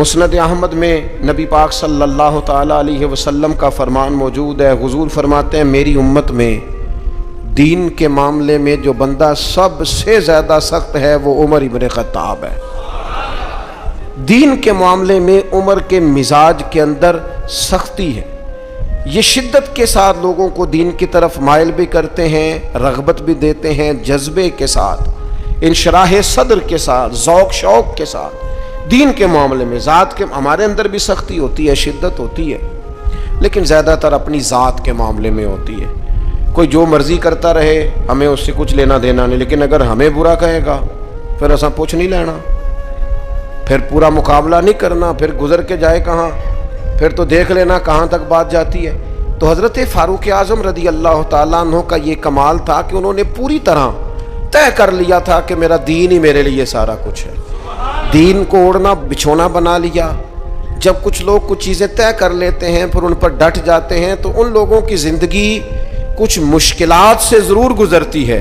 مسند احمد میں نبی پاک صلی اللہ تعالیٰ علیہ وسلم کا فرمان موجود ہے۔ حضور فرماتے ہیں میری امت میں دین کے معاملے میں جو بندہ سب سے زیادہ سخت ہے وہ عمر ابن خطاب ہے۔ دین کے معاملے میں عمر کے مزاج کے اندر سختی ہے، یہ شدت کے ساتھ لوگوں کو دین کی طرف مائل بھی کرتے ہیں، رغبت بھی دیتے ہیں، جذبے کے ساتھ، انشراح صدر کے ساتھ، ذوق شوق کے ساتھ دین کے معاملے میں۔ ذات کے ہمارے اندر بھی سختی ہوتی ہے، شدت ہوتی ہے، لیکن زیادہ تر اپنی ذات کے معاملے میں ہوتی ہے۔ کوئی جو مرضی کرتا رہے ہمیں اس سے کچھ لینا دینا نہیں، لیکن اگر ہمیں برا کہے گا پھر ایسا پوچھ نہیں لینا، پھر پورا مقابلہ نہیں کرنا، پھر گزر کے جائے کہاں، پھر تو دیکھ لینا کہاں تک بات جاتی ہے۔ تو حضرت فاروق اعظم رضی اللہ تعالیٰ عنہ کا یہ کمال تھا کہ انہوں نے پوری طرح طے کر لیا تھا کہ میرا دین ہی میرے لیے سارا کچھ ہے۔ دین کو اوڑھنا بچھونا بنا لیا۔ جب کچھ لوگ کچھ چیزیں طے کر لیتے ہیں پھر ان پر ڈٹ جاتے ہیں تو ان لوگوں کی زندگی کچھ مشکلات سے ضرور گزرتی ہے،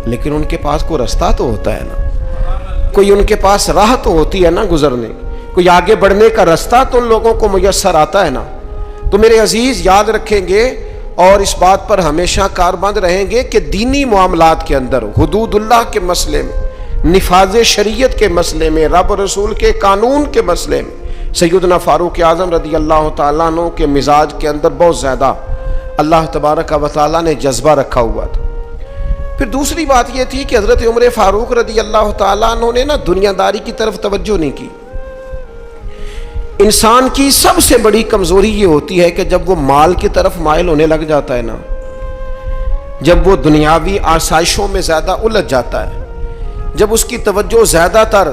لیکن ان کے پاس کوئی رستہ تو ہوتا ہے نا، کوئی ان کے پاس راہ تو ہوتی ہے نا گزرنے، کوئی آگے بڑھنے کا رستہ تو ان لوگوں کو میسر آتا ہے نا۔ تو میرے عزیز یاد رکھیں گے اور اس بات پر ہمیشہ کاربند رہیں گے کہ دینی معاملات کے اندر، حدود اللہ کے مسئلے میں، نفاذ شریعت کے مسئلے میں، رب رسول کے قانون کے مسئلے میں سیدنا فاروق اعظم رضی اللہ تعالیٰ عنہ کے مزاج کے اندر بہت زیادہ اللہ تبارک و تعالیٰ نے جذبہ رکھا ہوا تھا۔ پھر دوسری بات یہ تھی کہ حضرت عمر فاروق رضی اللہ تعالیٰ عنہ نے نا دنیا داری کی طرف توجہ نہیں کی۔ انسان کی سب سے بڑی کمزوری یہ ہوتی ہے کہ جب وہ مال کی طرف مائل ہونے لگ جاتا ہے نا، جب وہ دنیاوی آسائشوں میں زیادہ الجھ جاتا ہے، جب اس کی توجہ زیادہ تر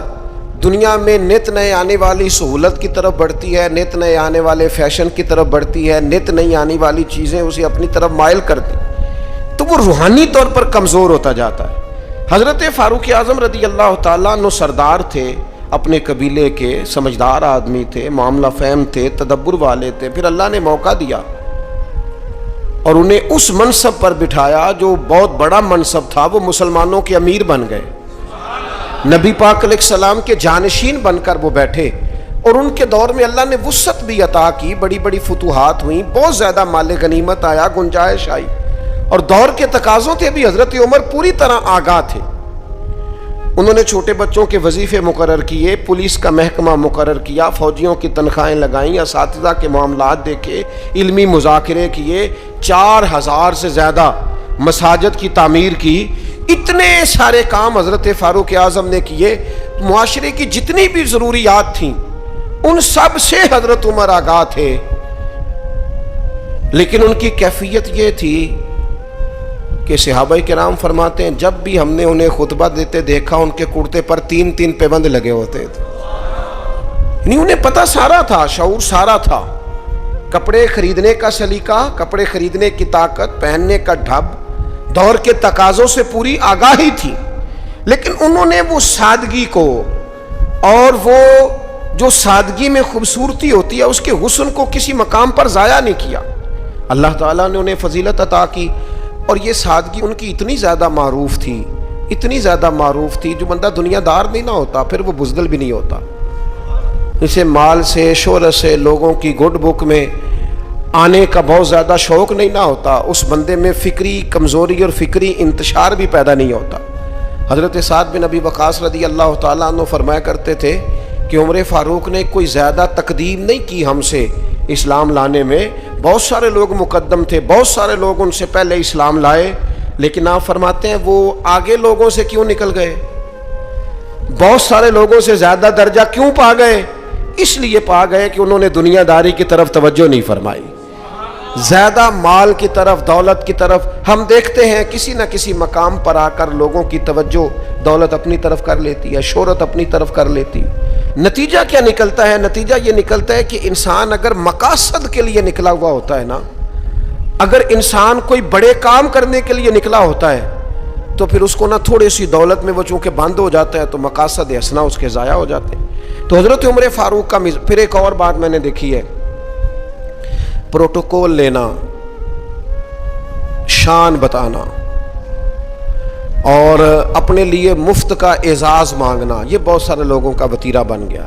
دنیا میں نت نئے آنے والی سہولت کی طرف بڑھتی ہے، نت نئے آنے والے فیشن کی طرف بڑھتی ہے، نت نئی آنے والی چیزیں اسے اپنی طرف مائل کرتی، تو وہ روحانی طور پر کمزور ہوتا جاتا ہے۔ حضرت فاروق اعظم رضی اللہ تعالیٰ عنہ سردار تھے، اپنے قبیلے کے سمجھدار آدمی تھے، معاملہ فہم تھے، تدبر والے تھے، پھر اللہ نے موقع دیا اور انہیں اس منصب پر بٹھایا جو بہت بڑا منصب تھا، وہ مسلمانوں کے امیر بن گئے، نبی پاک علیہ السلام کے جانشین بن کر وہ بیٹھے، اور ان کے دور میں اللہ نے وسعت بھی عطا کی، بڑی بڑی فتوحات ہوئیں، بہت زیادہ مال غنیمت آیا، گنجائش آئی، اور دور کے تقاضوں سے بھی حضرت عمر پوری طرح آگاہ تھے۔ انہوں نے چھوٹے بچوں کے وظیفے مقرر کیے، پولیس کا محکمہ مقرر کیا، فوجیوں کی تنخواہیں لگائیں، اساتذہ کے معاملات دیکھے، علمی مذاکرے کیے، 4000 سے زیادہ مساجد کی تعمیر کی، اتنے سارے کام حضرت فاروق اعظم نے کیے۔ معاشرے کی جتنی بھی ضروریات تھیں ان سب سے حضرت عمر آگاہ تھے، لیکن ان کی کیفیت یہ تھی کہ صحابہ کرام فرماتے ہیں جب بھی ہم نے انہیں خطبہ دیتے دیکھا ان کے کرتے پر 3 پیبند لگے ہوتے تھے، یعنی انہیں پتہ سارا تھا، شعور سارا تھا، کپڑے خریدنے کا سلیقہ، کپڑے خریدنے کی طاقت، پہننے کا ڈھب، دور کے تقاضوں سے پوری آگاہی تھی، لیکن انہوں نے وہ سادگی کو، اور وہ جو سادگی میں خوبصورتی ہوتی ہے اس کے حسن کو کسی مقام پر ضائع نہیں کیا۔ اللہ تعالیٰ نے انہیں فضیلت عطا کی، اور یہ سادگی ان کی اتنی زیادہ معروف تھی، اتنی زیادہ معروف تھی، جو بندہ دنیا دار نہیں نہ ہوتا پھر وہ بزدل بھی نہیں ہوتا، اسے مال سے، شہرت سے، لوگوں کی گڈ بک میں آنے کا بہت زیادہ شوق نہیں نہ ہوتا، اس بندے میں فکری کمزوری اور فکری انتشار بھی پیدا نہیں ہوتا۔ حضرت سعد بن ابی وقاص رضی اللہ تعالیٰ عنہ فرمایا کرتے تھے کہ عمر فاروق نے کوئی زیادہ تقدیم نہیں کی ہم سے اسلام لانے میں، بہت سارے لوگ مقدم تھے، بہت سارے لوگ ان سے پہلے اسلام لائے، لیکن آپ فرماتے ہیں وہ آگے لوگوں سے کیوں نکل گئے، بہت سارے لوگوں سے زیادہ درجہ کیوں پا گئے؟ اس لیے پا گئے کہ انہوں نے دنیا داری کی طرف توجہ نہیں فرمائی، زیادہ مال کی طرف، دولت کی طرف۔ ہم دیکھتے ہیں کسی نہ کسی مقام پر آ کر لوگوں کی توجہ دولت اپنی طرف کر لیتی ہے، شہرت اپنی طرف کر لیتی۔ نتیجہ کیا نکلتا ہے؟ نتیجہ یہ نکلتا ہے کہ انسان اگر مقاصد کے لیے نکلا ہوا ہوتا ہے نا، اگر انسان کوئی بڑے کام کرنے کے لیے نکلا ہوتا ہے تو پھر اس کو نہ تھوڑی سی دولت میں وہ چونکہ بند ہو جاتا ہے تو مقاصد حسنہ اس کے ضائع ہو جاتے ہیں۔ تو حضرت عمر فاروق کا پھر ایک اور بات میں نے دیکھی ہے، پروٹوکول لینا، شان بتانا، اور اپنے لیے مفت کا اعزاز مانگنا، یہ بہت سارے لوگوں کا وتیرہ بن گیا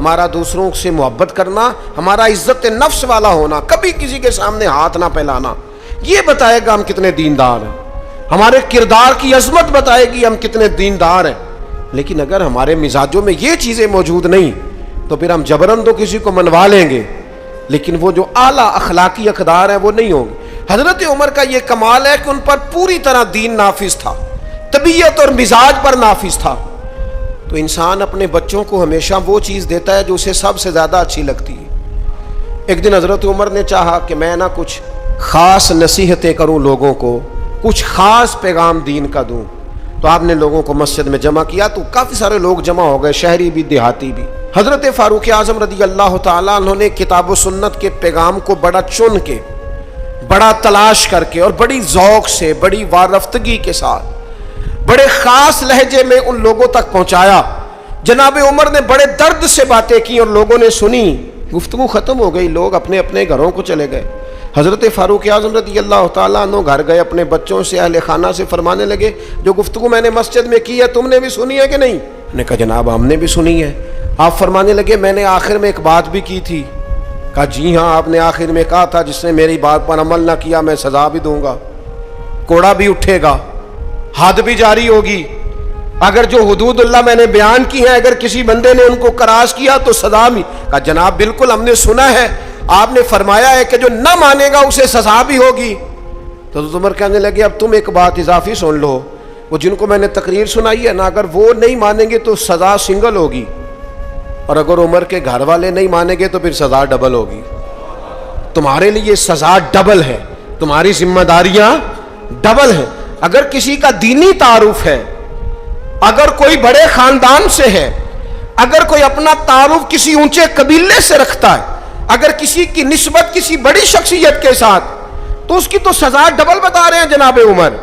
ہمارا دوسروں سے محبت کرنا، ہمارا عزت نفس والا ہونا، کبھی کسی کے سامنے ہاتھ نہ پھیلانا، یہ بتائے گا ہم کتنے دیندار ہیں. ہمارے کردار کی عظمت بتائے گی ہم کتنے دیندار ہیں. لیکن اگر ہمارے مزاجوں میں یہ چیزیں موجود نہیں تو پھر ہم جبرن تو کسی کو منوا لیں گے، لیکن وہ جو اعلیٰ اخلاقی اقدار ہیں وہ نہیں ہوں گے. حضرت عمر کا یہ کمال ہے کہ ان پر پوری طرح دین نافذ تھا، طبیعت اور مزاج پر نافذ تھا. تو انسان اپنے بچوں کو ہمیشہ وہ چیز دیتا ہے جو اسے سب سے زیادہ اچھی لگتی ہے. ایک دن حضرت عمر نے چاہا کہ میں نہ کچھ خاص نصیحتیں کروں لوگوں کو، کچھ خاص پیغام دین کا دوں. تو آپ نے لوگوں کو مسجد میں جمع کیا تو کافی سارے لوگ جمع ہو گئے، شہری بھی دیہاتی بھی. حضرت فاروق اعظم رضی اللہ تعالیٰ عنہ نے کتاب و سنت کے پیغام کو بڑا چن کے، بڑا تلاش کر کے اور بڑی ذوق سے، بڑی وارفتگی کے ساتھ، بڑے خاص لہجے میں ان لوگوں تک پہنچایا. جناب عمر نے بڑے درد سے باتیں کی اور لوگوں نے سنی. گفتگو ختم ہو گئی، لوگ اپنے اپنے گھروں کو چلے گئے. حضرت فاروق اعظم رضی اللہ تعالیٰ عنہ گھر گئے، اپنے بچوں سے، اہل خانہ سے فرمانے لگے جو گفتگو میں نے مسجد میں کی ہے تم نے بھی سنی ہے کہ نہیں؟ نے کہا جناب ہم نے بھی سنی ہے. آپ فرمانے لگے میں نے آخر میں ایک بات بھی کی تھی. کہا جی ہاں آپ نے آخر میں کہا تھا جس نے میری بات پر عمل نہ کیا میں سزا بھی دوں گا، کوڑا بھی اٹھے گا، حد بھی جاری ہوگی. اگر جو حدود اللہ میں نے بیان کی ہیں اگر کسی بندے نے ان کو کراس کیا تو سزا بھی. کہا جناب بالکل ہم نے سنا ہے، آپ نے فرمایا ہے کہ جو نہ مانے گا اسے سزا بھی ہوگی. تو عمر کہنے لگے اب تم ایک بات اضافی سن لو، وہ جن کو میں نے تقریر سنائی ہے نا اگر وہ نہیں مانیں گے تو سزا سنگل ہوگی، اور اگر عمر کے گھر والے نہیں مانیں گے تو پھر سزا ڈبل ہوگی. تمہارے لیے سزا ڈبل ہے، تمہاری ذمہ داریاں ڈبل ہیں. اگر کسی کا دینی تعارف ہے، اگر کوئی بڑے خاندان سے ہے، اگر کوئی اپنا تعارف کسی اونچے قبیلے سے رکھتا ہے، اگر کسی کی نسبت کسی بڑی شخصیت کے ساتھ، تو اس کی تو سزا ڈبل بتا رہے ہیں جناب عمر.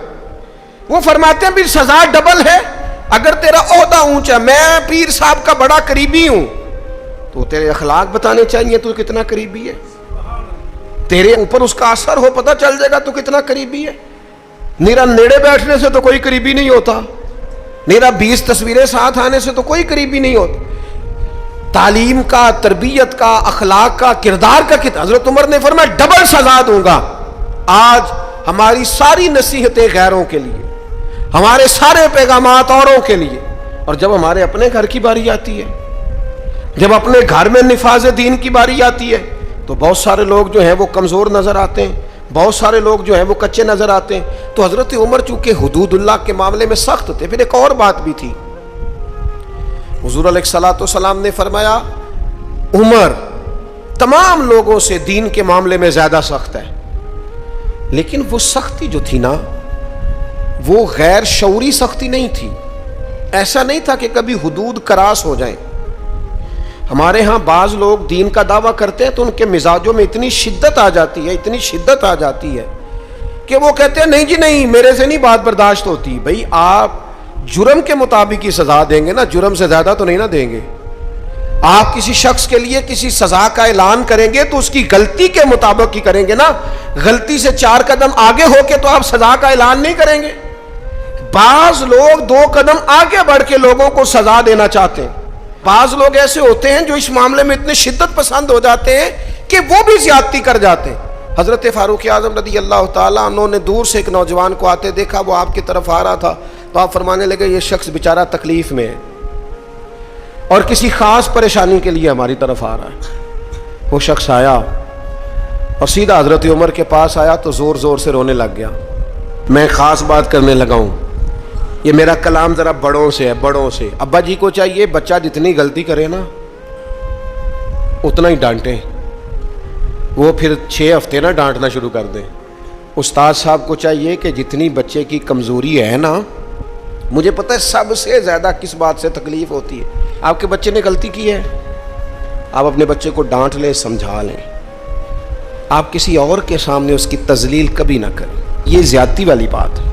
وہ فرماتے ہیں پھر سزا ڈبل ہے. اگر تیرا عہدہ اونچا، میں پیر صاحب کا بڑا قریبی ہوں، تو تیرے اخلاق بتانے چاہیے تو کتنا قریبی ہے. تیرے اوپر اس کا اثر ہو پتہ چل جائے گا تو کتنا قریبی ہے. نیرا نیڑے بیٹھنے سے تو کوئی قریبی نہیں ہوتا، نیرا 20 تصویریں ساتھ آنے سے تو کوئی قریبی نہیں ہوتا. تعلیم کا، تربیت کا، اخلاق کا، کردار کا کتنا. حضرت عمر نے فرمایا ڈبل سزا دوں گا. آج ہماری ساری نصیحتیں غیروں کے لیے، ہمارے سارے پیغامات اوروں کے لیے، اور جب ہمارے اپنے گھر کی باری آتی ہے، جب اپنے گھر میں نفاذ دین کی باری آتی ہے تو بہت سارے لوگ جو ہیں وہ کمزور نظر آتے ہیں، بہت سارے لوگ جو ہیں وہ کچے نظر آتے ہیں. تو حضرت عمر چونکہ حدود اللہ کے معاملے میں سخت تھے. پھر ایک اور بات بھی تھی. حضور علیہ الصلوۃ والسلام نے فرمایا عمر تمام لوگوں سے دین کے معاملے میں زیادہ سخت ہے، لیکن وہ سختی جو تھی نا وہ غیر شعوری سختی نہیں تھی. ایسا نہیں تھا کہ کبھی حدود کراس ہو جائیں. ہمارے ہاں بعض لوگ دین کا دعویٰ کرتے ہیں تو ان کے مزاجوں میں اتنی شدت آ جاتی ہے، اتنی شدت آ جاتی ہے کہ وہ کہتے ہیں نہیں جی نہیں میرے سے نہیں بات برداشت ہوتی. بھئی آپ جرم کے مطابق ہی سزا دیں گے نا، جرم سے زیادہ تو نہیں نہ دیں گے. آپ کسی شخص کے لیے کسی سزا کا اعلان کریں گے تو اس کی غلطی کے مطابق ہی کریں گے نا. غلطی سے 4 قدم آگے ہو کے تو آپ سزا کا اعلان نہیں کریں گے. بعض لوگ 2 قدم آگے بڑھ کے لوگوں کو سزا دینا چاہتے ہیں. بعض لوگ ایسے ہوتے ہیں جو اس معاملے میں اتنے شدت پسند ہو جاتے ہیں کہ وہ بھی زیادتی کر جاتے ہیں. حضرت فاروق اعظم رضی اللہ تعالیٰ عنہ نے دور سے ایک نوجوان کو آتے دیکھا، وہ آپ کی طرف آ رہا تھا تو آپ فرمانے لگے یہ شخص بیچارہ تکلیف میں ہے اور کسی خاص پریشانی کے لیے ہماری طرف آ رہا ہے. وہ شخص آیا اور سیدھا حضرت عمر کے پاس آیا تو زور زور سے رونے لگ گیا. میں خاص بات کرنے لگا ہوں، یہ میرا کلام ذرا بڑوں سے ہے، بڑوں سے. ابا جی کو چاہیے بچہ جتنی غلطی کرے نا اتنا ہی ڈانٹیں، وہ پھر 6 ہفتے نہ ڈانٹنا شروع کر دیں. استاد صاحب کو چاہیے کہ جتنی بچے کی کمزوری ہے نا، مجھے پتہ ہے سب سے زیادہ کس بات سے تکلیف ہوتی ہے. آپ کے بچے نے غلطی کی ہے، آپ اپنے بچے کو ڈانٹ لیں، سمجھا لیں. آپ کسی اور کے سامنے اس کی تذلیل کبھی نہ کریں، یہ زیادتی والی بات ہے.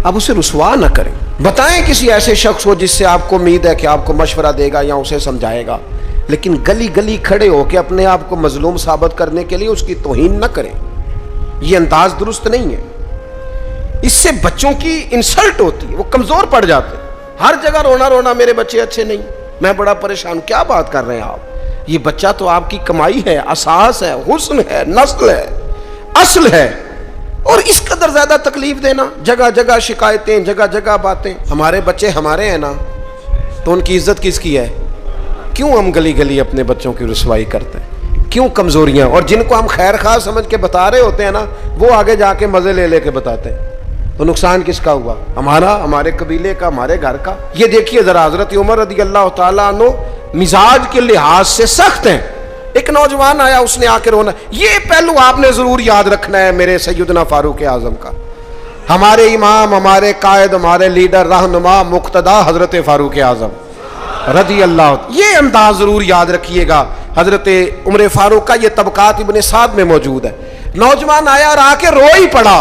آپ اسے رسوا نہ کریں. بتائیں کسی ایسے شخص کو جس سے آپ کو امید ہے کہ آپ کو مشورہ دے گا یا اسے سمجھائے گا، لیکن گلی گلی کھڑے ہو کے اپنے آپ کو مظلوم ثابت کرنے کے لیے اس کی توہین نہ کریں. یہ انداز درست نہیں ہے. اس سے بچوں کی انسلٹ ہوتی ہے، وہ کمزور پڑ جاتے ہیں. ہر جگہ رونا رونا میرے بچے اچھے نہیں، میں بڑا پریشان ہوں، کیا بات کر رہے ہیں آپ؟ یہ بچہ تو آپ کی کمائی ہے، اساس ہے، حسن ہے، نسل ہے، اصل ہے، اور اس قدر زیادہ تکلیف دینا، جگہ جگہ شکایتیں، جگہ جگہ باتیں۔ ہمارے بچے ہمارے ہیں نا، تو ان کی عزت کس کی ہے؟ کیوں ہم گلی گلی اپنے بچوں کی رسوائی کرتے ہیں؟ کیوں کمزوریاں؟ اور جن کو ہم خیر خواہ سمجھ کے بتا رہے ہوتے ہیں نا، وہ آگے جا کے مزے لے لے کے بتاتے ہیں، تو نقصان کس کا ہوا؟ ہمارا، ہمارے قبیلے کا، ہمارے گھر کا۔ یہ دیکھیے ذرا، حضرت عمر رضی اللہ تعالیٰ عنہ مزاج کے لحاظ سے سخت ہیں۔ ایک نوجوان آیا، اس نے آ کے رونا۔ یہ پہلو آپ نے ضرور یاد رکھنا ہے میرے سیدنا فاروق اعظم کا، ہمارے امام، ہمارے قائد، ہمارے لیڈر، رہنما، مقتدا حضرت فاروق اعظم رضی اللہ، یہ انداز ضرور یاد رکھیے گا۔ حضرت عمر فاروق کا یہ طبقات ابن سعد میں موجود ہے۔ نوجوان آیا اور آ کے رو ہی پڑا۔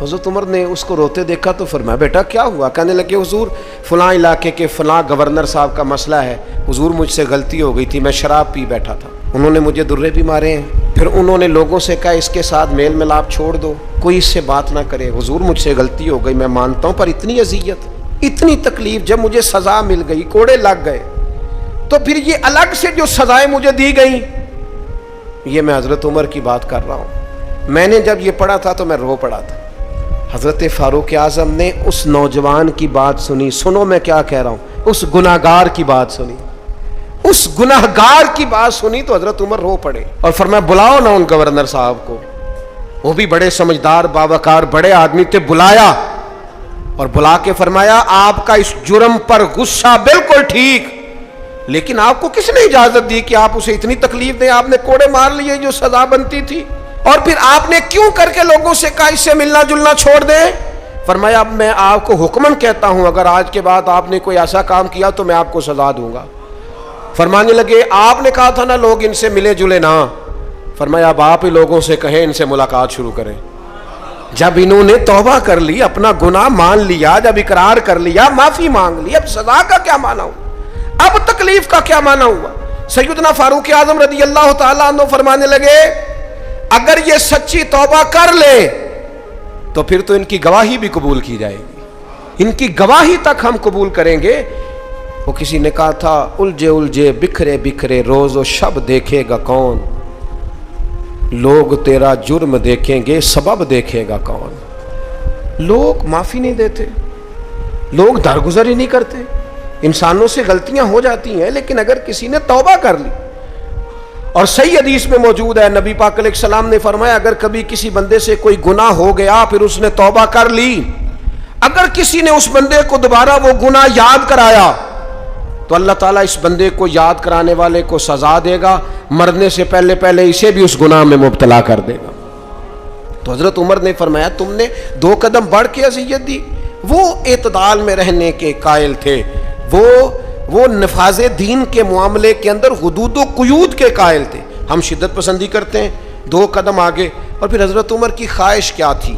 حضرت عمر نے اس کو روتے دیکھا تو فرمایا بیٹا کیا ہوا؟ کہنے لگے حضور فلاں علاقے کے فلاں گورنر صاحب کا مسئلہ ہے، حضور مجھ سے غلطی ہو گئی تھی، میں شراب پی بیٹھا تھا، انہوں نے مجھے درے بھی مارے ہیں، پھر انہوں نے لوگوں سے کہا اس کے ساتھ میل ملاپ چھوڑ دو، کوئی اس سے بات نہ کرے، حضور مجھ سے غلطی ہو گئی، میں مانتا ہوں، پر اتنی اذیت، اتنی تکلیف، جب مجھے سزا مل گئی، کوڑے لگ گئے، تو پھر یہ الگ سے جو سزائیں مجھے دی گئیں، یہ میں حضرت عمر کی بات کر رہا ہوں۔ میں نے جب یہ پڑھا تھا تو میں رو پڑا تھا۔ حضرت فاروق اعظم نے اس نوجوان کی بات سنی، سنو میں کیا کہہ رہا ہوں، اس گناہگار کی بات سنی، اس گناہگار کی بات سنی تو حضرت عمر رو پڑے اور فرمایا بلاؤ نا ان گورنر صاحب کو، وہ بھی بڑے سمجھدار، باوقار، بڑے آدمی تھے، بلایا اور بلا کے فرمایا آپ کا اس جرم پر غصہ بالکل ٹھیک، لیکن آپ کو کس نے اجازت دی کہ آپ اسے اتنی تکلیف دیں؟ آپ نے کوڑے مار لیے جو سزا بنتی تھی، اور پھر آپ نے کیوں کر کے لوگوں سے کہا اس سے ملنا جلنا چھوڑ دیں؟ فرمایا اب میں آپ کو حکمن کہتا ہوں، اگر آج کے بعد آپ نے کوئی ایسا کام کیا تو میں آپ کو سزا دوں گا۔ فرمانے لگے آپ نے کہا تھا نا لوگ ان سے ملے جلے نہ، فرمایا اب آپ ہی لوگوں سے کہیں ان سے ملاقات شروع کریں۔ جب انہوں نے توبہ کر لی، اپنا گناہ مان لیا، جب اقرار کر لیا، معافی مانگ لی، اب سزا کا کیا معنی ہوا؟ اب تکلیف کا کیا معنی ہوا؟ سیدنا فاروق اعظم رضی اللہ تعالیٰ عنہ فرمانے لگے اگر یہ سچی توبہ کر لے تو پھر تو ان کی گواہی بھی قبول کی جائے گی، ان کی گواہی تک ہم قبول کریں گے۔ وہ کسی نے کہا تھا الجھے الجھے بکھرے بکھرے روز و شب دیکھے گا کون، لوگ تیرا جرم دیکھیں گے سبب دیکھے گا کون۔ لوگ معافی نہیں دیتے، لوگ درگزر ہی نہیں کرتے، انسانوں سے غلطیاں ہو جاتی ہیں، لیکن اگر کسی نے توبہ کر لی، اور صحیح حدیث میں موجود ہے نبی پاک علیہ السلام نے فرمایا اگر کبھی کسی بندے سے کوئی گناہ ہو گیا پھر اس نے توبہ کر لی، اگر کسی نے اس بندے کو دوبارہ وہ گناہ یاد کرایا تو اللہ تعالیٰ اس بندے کو یاد کرانے والے کو سزا دے گا، مرنے سے پہلے پہلے اسے بھی اس گناہ میں مبتلا کر دے گا۔ تو حضرت عمر نے فرمایا تم نے 2 قدم بڑھ کے اذیت دی۔ وہ اعتدال میں رہنے کے قائل تھے، وہ نفاذ دین کے معاملے کے اندر حدود و قیود کے قائل تھے۔ ہم شدت پسندی کرتے ہیں، 2 قدم آگے۔ اور پھر حضرت عمر کی خواہش کیا تھی؟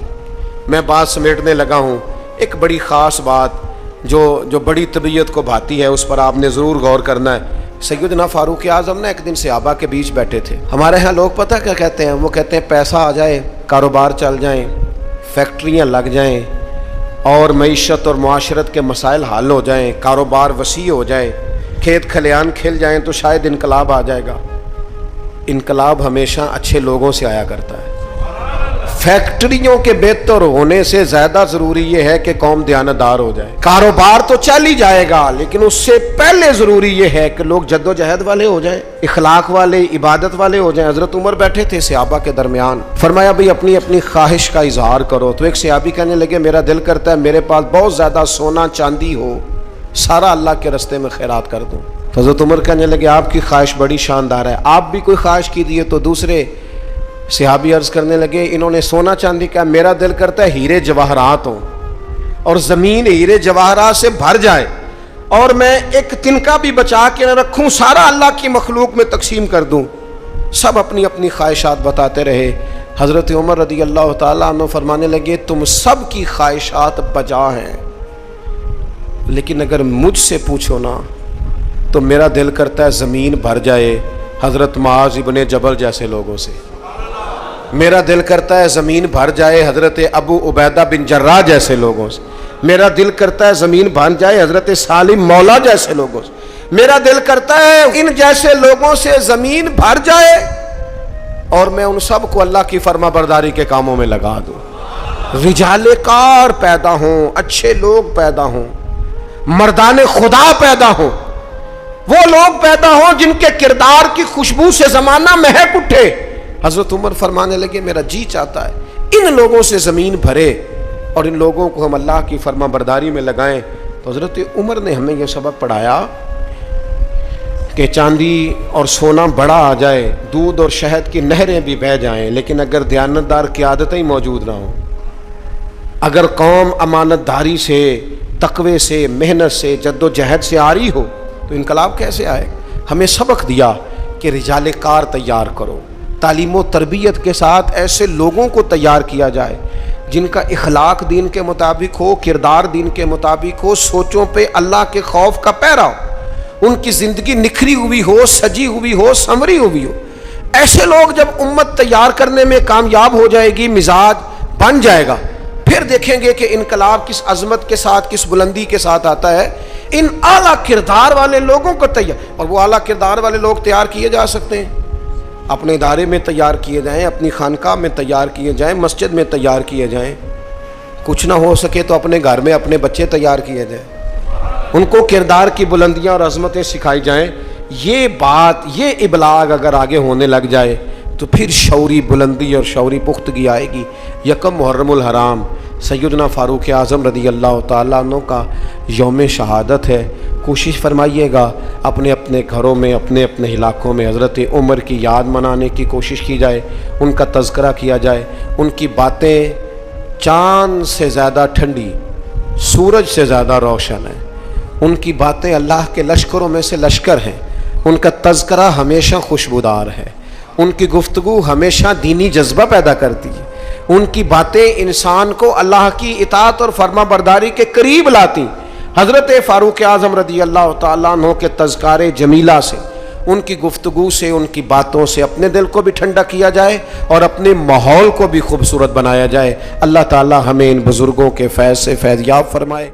میں بات سمیٹنے لگا ہوں۔ ایک بڑی خاص بات جو بڑی طبیعت کو بھاتی ہے، اس پر آپ نے ضرور غور کرنا ہے۔ سیدنا فاروق اعظم نے ایک دن صحابہ کے بیچ بیٹھے تھے۔ ہمارے ہاں لوگ پتہ کیا کہتے ہیں؟ وہ کہتے ہیں پیسہ آ جائے، کاروبار چل جائیں، فیکٹریاں لگ جائیں، اور معیشت اور معاشرت کے مسائل حل ہو جائیں، کاروبار وسیع ہو جائے، کھیت کھلیان کھل جائیں تو شاید انقلاب آ جائے گا۔ انقلاب ہمیشہ اچھے لوگوں سے آیا کرتا ہے۔ فیکٹریوں کے بہتر ہونے سے زیادہ ضروری یہ ہے کہ قوم دیانتدار ہو جائے۔ کاروبار تو چل ہی جائے گا، لیکن اس سے پہلے ضروری یہ ہے کہ لوگ جد و جہد والے ہو جائیں، اخلاق والے، عبادت والے ہو جائیں۔ حضرت عمر بیٹھے تھے صحابہ کے درمیان، فرمایا بھئی اپنی اپنی خواہش کا اظہار کرو۔ تو ایک صحابی کہنے لگے میرا دل کرتا ہے میرے پاس بہت زیادہ سونا چاندی ہو، سارا اللہ کے راستے میں خیرات کر دوں۔ تو حضرت عمر کہنے لگے آپ کی خواہش بڑی شاندار ہے، آپ بھی کوئی خواہش کیجیے۔ تو دوسرے صحابی عرض کرنے لگے انہوں نے سونا چاندی کہا، میرا دل کرتا ہے ہیرے جواہرات ہوں اور زمین ہیرے جواہرات سے بھر جائے، اور میں ایک تنکا بھی بچا کے نہ رکھوں، سارا اللہ کی مخلوق میں تقسیم کر دوں۔ سب اپنی اپنی خواہشات بتاتے رہے۔ حضرت عمر رضی اللہ تعالیٰ عنہ فرمانے لگے تم سب کی خواہشات بجا ہیں، لیکن اگر مجھ سے پوچھو نا تو میرا دل کرتا ہے زمین بھر جائے حضرت معاذ ابن جبل جیسے لوگوں سے، میرا دل کرتا ہے زمین بھر جائے حضرت ابو عبیدہ بن جراح جیسے لوگوں سے، میرا دل کرتا ہے زمین بھر جائے حضرت سالم مولا جیسے لوگوں سے، میرا دل کرتا ہے ان جیسے لوگوں سے زمین بھر جائے اور میں ان سب کو اللہ کی فرما برداری کے کاموں میں لگا دوں. رجال کار پیدا ہوں، اچھے لوگ پیدا ہوں، مردان خدا پیدا ہوں، وہ لوگ پیدا ہوں جن کے کردار کی خوشبو سے زمانہ مہک اٹھے. حضرت عمر فرمانے لگے میرا جی چاہتا ہے ان لوگوں سے زمین بھرے اور ان لوگوں کو ہم اللہ کی فرما برداری میں لگائیں. تو حضرت عمر نے ہمیں یہ سبق پڑھایا کہ چاندی اور سونا بڑا آ جائے، دودھ اور شہد کی نہریں بھی بہہ جائیں، لیکن اگر دیانتدار قیادتیں ہی موجود نہ ہوں، اگر قوم امانت داری سے، تقوی سے، محنت سے، جد و جہد سے آری ہو تو انقلاب کیسے آئے؟ ہمیں سبق دیا کہ رجال کار تیار کرو، تعلیم و تربیت کے ساتھ ایسے لوگوں کو تیار کیا جائے جن کا اخلاق دین کے مطابق ہو، کردار دین کے مطابق ہو، سوچوں پہ اللہ کے خوف کا پیرا ہو، ان کی زندگی نکھری ہوئی ہو، سجی ہوئی ہو، سنوری ہوئی ہو. ایسے لوگ جب امت تیار کرنے میں کامیاب ہو جائے گی، مزاج بن جائے گا، پھر دیکھیں گے کہ انقلاب کس عظمت کے ساتھ، کس بلندی کے ساتھ آتا ہے. ان اعلیٰ کردار والے لوگوں کو تیار، اور وہ اعلیٰ کردار والے لوگ تیار کیے جا سکتے ہیں، اپنے ادارے میں تیار کیے جائیں، اپنی خانقاہ میں تیار کیے جائیں، مسجد میں تیار کیے جائیں. کچھ نہ ہو سکے تو اپنے گھر میں اپنے بچے تیار کیے جائیں، ان کو کردار کی بلندیاں اور عظمتیں سکھائی جائیں. یہ بات، یہ ابلاغ اگر آگے ہونے لگ جائے تو پھر شعوری بلندی اور شعوری پختگی آئے گی. یکم محرم الحرام سیدنا فاروق اعظم رضی اللہ تعالیٰ عنہ کا یوم شہادت ہے. کوشش فرمائیے گا اپنے اپنے گھروں میں، اپنے اپنے علاقوں میں حضرت عمر کی یاد منانے کی کوشش کی جائے، ان کا تذکرہ کیا جائے. ان کی باتیں چاند سے زیادہ ٹھنڈی، سورج سے زیادہ روشن ہیں. ان کی باتیں اللہ کے لشکروں میں سے لشکر ہیں. ان کا تذکرہ ہمیشہ خوشبودار ہے. ان کی گفتگو ہمیشہ دینی جذبہ پیدا کرتی ہے. ان کی باتیں انسان کو اللہ کی اطاعت اور فرما برداری کے قریب لاتی. حضرت فاروق اعظم رضی اللہ تعالیٰ عنہ کے تذکار جمیلہ سے، ان کی گفتگو سے، ان کی باتوں سے اپنے دل کو بھی ٹھنڈا کیا جائے اور اپنے ماحول کو بھی خوبصورت بنایا جائے. اللہ تعالیٰ ہمیں ان بزرگوں کے فیض سے فیض یاب فرمائے.